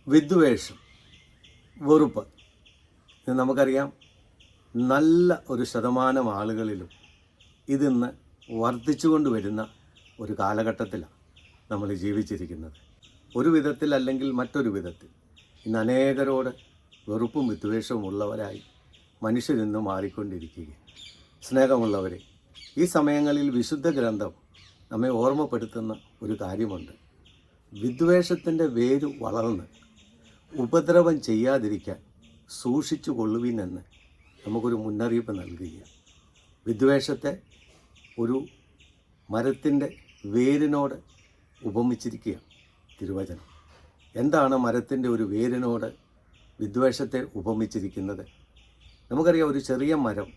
വിദ്വേഷം, വെറുപ്പ്, ഇത് നമുക്കറിയാം നല്ല ഒരു ശതമാനം ആളുകളിലും ഇതിന്ന് വർദ്ധിച്ചുകൊണ്ട് വരുന്ന ഒരു കാലഘട്ടത്തിലാണ് നമ്മൾ ജീവിച്ചിരിക്കുന്നത്. ഒരു വിധത്തിൽ അല്ലെങ്കിൽ മറ്റൊരു വിധത്തിൽ ഇന്ന് അനേകരോട് വെറുപ്പും വിദ്വേഷവും ഉള്ളവരായി മനുഷ്യരിന്ന് മാറിക്കൊണ്ടിരിക്കുകയാണ്. സ്നേഹമുള്ളവരെ, ഈ സമയങ്ങളിൽ വിശുദ്ധ ഗ്രന്ഥം നമ്മെ ഓർമ്മപ്പെടുത്തുന്ന ഒരു കാര്യമുണ്ട്. വിദ്വേഷത്തിൻ്റെ വേര് വളർന്ന് ഉപദ്രവം ചെയ്യാതിരിക്കാൻ സൂക്ഷിച്ചു കൊള്ളുവിനെന്ന് നമുക്കൊരു മുന്നറിയിപ്പ് നൽകുകയാണ്. വിദ്വേഷത്തെ ഒരു മരത്തിൻ്റെ വേരിനോട് ഉപമിച്ചിരിക്കുകയാണ് തിരുവചനം. എന്താണ് മരത്തിൻ്റെ ഒരു വേരിനോട് വിദ്വേഷത്തെ ഉപമിച്ചിരിക്കുന്നത്? നമുക്കറിയാം, ഒരു ചെറിയ മരം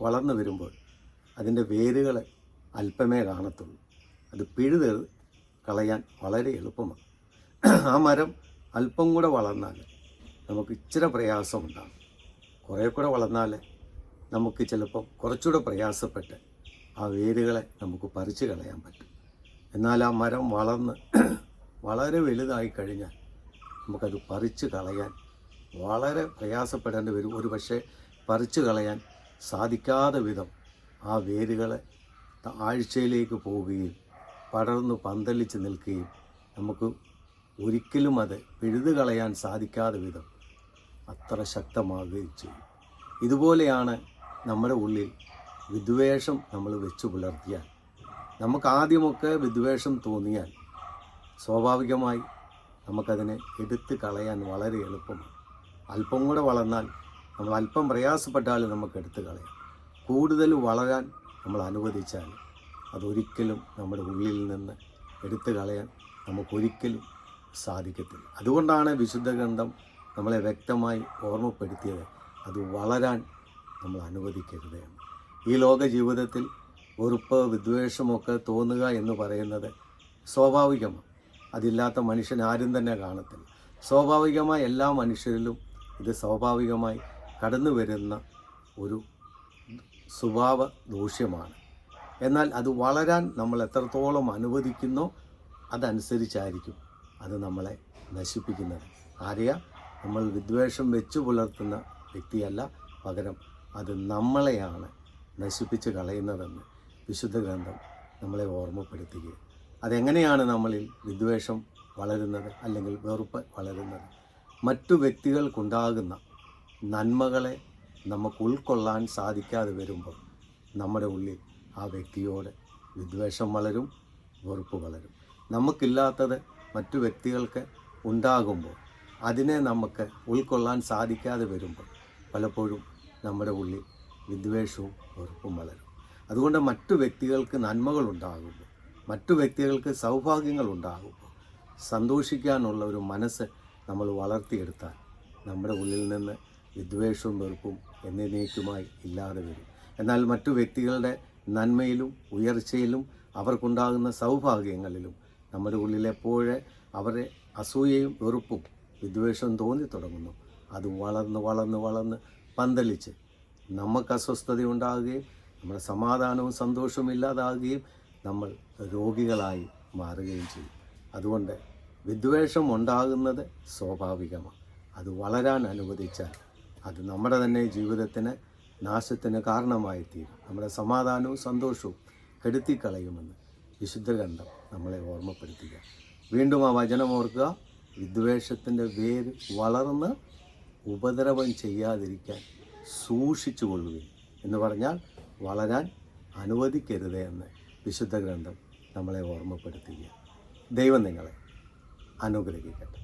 വളർന്നു വരുമ്പോൾ അതിൻ്റെ വേരുകൾ അല്പമേ കാണത്തുള്ളൂ. അത് പിഴുത് കളയാൻ വളരെ എളുപ്പമാണ്. ആ മരം അല്പം കൂടെ വളർന്നാൽ നമുക്ക് ഇച്ചിരി പ്രയാസമുണ്ടാകും. കുറേ കൂടെ വളർന്നാൽ നമുക്ക് ചിലപ്പം കുറച്ചുകൂടെ പ്രയാസപ്പെട്ട് ആ വേരുകളെ നമുക്ക് പറിച്ചു കളയാൻ പറ്റും. എന്നാൽ ആ മരം വളർന്ന് വളരെ വലുതായി കഴിഞ്ഞാൽ നമുക്കത് പറിച്ചു കളയാൻ വളരെ പ്രയാസപ്പെടേണ്ടി വരും. ഒരു പക്ഷേ പറിച്ചു കളയാൻ സാധിക്കാതെ വിധം ആ വേരുകൾ ആഴ്ചയിലേക്ക് പോവുകയും പടർന്നു പന്തലിച്ച് നിൽക്കുകയും നമുക്ക് ഒരിക്കലും അത് പിഴുതു കളയാൻ സാധിക്കാതെ വിധം അത്ര ശക്തമാകുകയും ചെയ്യും. ഇതുപോലെയാണ് നമ്മുടെ ഉള്ളിൽ വിദ്വേഷം നമ്മൾ വെച്ചു പുലർത്തിയാൽ, നമുക്ക് ആദ്യമൊക്കെ വിദ്വേഷം തോന്നിയാൽ സ്വാഭാവികമായി നമുക്കതിനെ എടുത്ത് കളയാൻ വളരെ എളുപ്പമാണ്. അല്പം കൂടെ വളർന്നാൽ, നമ്മൾ അല്പം പ്രയാസപ്പെട്ടാലും നമുക്ക് എടുത്ത് കളയാം. കൂടുതൽ വളരാൻ നമ്മൾ അനുവദിച്ചാൽ അതൊരിക്കലും നമ്മുടെ ഉള്ളിൽ നിന്ന് എടുത്തു കളയാൻ നമുക്കൊരിക്കലും സാധിക്കത്തില്ല. അതുകൊണ്ടാണ് വിശുദ്ധ ഗ്രന്ഥം നമ്മളെ വ്യക്തമായി ഓർമ്മപ്പെടുത്തിയത്, അത് വളരാൻ നമ്മൾ അനുവദിക്കരുത് എന്ന്. ഈ ലോക ജീവിതത്തിൽ വെറുപ്പ് വിദ്വേഷമൊക്കെ തോന്നുക എന്ന് പറയുന്നത് സ്വാഭാവികമാണ്. അതില്ലാത്ത മനുഷ്യൻ ആരും തന്നെ കാണത്തില്ല. സ്വാഭാവികമായി എല്ലാ മനുഷ്യരിലും ഇത് സ്വാഭാവികമായി കടന്നു വരുന്ന ഒരു സ്വഭാവ ദൂഷ്യമാണ്. എന്നാൽ അത് വളരാൻ നമ്മൾ എത്രത്തോളം അനുവദിക്കുന്നോ അതനുസരിച്ചായിരിക്കും അത് നമ്മളെ നശിപ്പിക്കുന്നത്. ആരെയാ? നമ്മൾ വിദ്വേഷം വെച്ചു പുലർത്തുന്ന വ്യക്തിയല്ല, പകരം അത് നമ്മളെയാണ് നശിപ്പിച്ച് കളയുന്നതെന്ന് വിശുദ്ധ ഗ്രന്ഥം നമ്മളെ ഓർമ്മപ്പെടുത്തുകയും. അതെങ്ങനെയാണ് നമ്മളിൽ വിദ്വേഷം വളരുന്നത് അല്ലെങ്കിൽ വെറുപ്പ് വളരുന്നത്? മറ്റു വ്യക്തികൾക്കുണ്ടാകുന്ന നന്മകളെ നമുക്ക് ഉൾക്കൊള്ളാൻ സാധിക്കാതെ വരുമ്പോൾ നമ്മുടെ ഉള്ളിൽ ആ വ്യക്തിയോട് വിദ്വേഷം വളരും, വെറുപ്പ് വളരും. നമുക്കില്ലാത്തത് മറ്റു വ്യക്തികൾക്ക് ഉണ്ടാകുമ്പോൾ അതിനെ നമുക്ക് ഉൾക്കൊള്ളാൻ സാധിക്കാതെ വരുമ്പോൾ പലപ്പോഴും നമ്മുടെ ഉള്ളിൽ വിദ്വേഷവും വെറുപ്പും വളരും. അതുകൊണ്ട് മറ്റു വ്യക്തികൾക്ക് നന്മകളുണ്ടാകുമ്പോൾ, മറ്റു വ്യക്തികൾക്ക് സൗഭാഗ്യങ്ങൾ ഉണ്ടാകുമ്പോൾ സന്തോഷിക്കാനുള്ള ഒരു മനസ്സ് നമ്മൾ വളർത്തിയെടുത്താൽ നമ്മുടെ ഉള്ളിൽ നിന്ന് വിദ്വേഷവും വെറുപ്പും എന്നേക്കുമായി ഇല്ലാതെ വരും. എന്നാൽ മറ്റു വ്യക്തികളുടെ നന്മയിലും ഉയർച്ചയിലും അവർക്കുണ്ടാകുന്ന സൗഭാഗ്യങ്ങളിലും നമ്മുടെ ഉള്ളിലെപ്പോഴേ അവരെ അസൂയയും വെറുപ്പും വിദ്വേഷവും തോന്നി തുടങ്ങുന്നു, അത് വളർന്ന് വളർന്ന് വളർന്ന് പന്തലിച്ച് നമുക്ക് അസ്വസ്ഥതയുണ്ടാകുകയും നമ്മുടെ സമാധാനവും സന്തോഷവും ഇല്ലാതാകുകയും നമ്മൾ രോഗികളായി മാറുകയും ചെയ്യും. അതുകൊണ്ട് വിദ്വേഷം ഉണ്ടാകുന്നത് സ്വാഭാവികമാണ്. അത് വളരാൻ അനുവദിച്ചാൽ അത് നമ്മുടെ തന്നെ ജീവിതത്തിന് നാശത്തിന് കാരണമായി തീരും. നമ്മുടെ സമാധാനവും സന്തോഷവും കെടുത്തിക്കളയുമെന്ന് വിശുദ്ധ ഗ്രന്ഥം നമ്മളെ ഓർമ്മപ്പെടുത്തുക. വീണ്ടും ആ വചനം ഓർക്കുക, വിദ്വേഷത്തിൻ്റെ വേര് വളർന്ന് ഉപദ്രവം ചെയ്യാതിരിക്കാൻ സൂക്ഷിച്ചു കൊള്ളുകയും എന്ന് പറഞ്ഞാൽ വളരാൻ അനുവദിക്കരുത് എന്ന് വിശുദ്ധ ഗ്രന്ഥം നമ്മളെ ഓർമ്മപ്പെടുത്തുക. ദൈവം നിങ്ങളെ അനുഗ്രഹിക്കട്ടെ.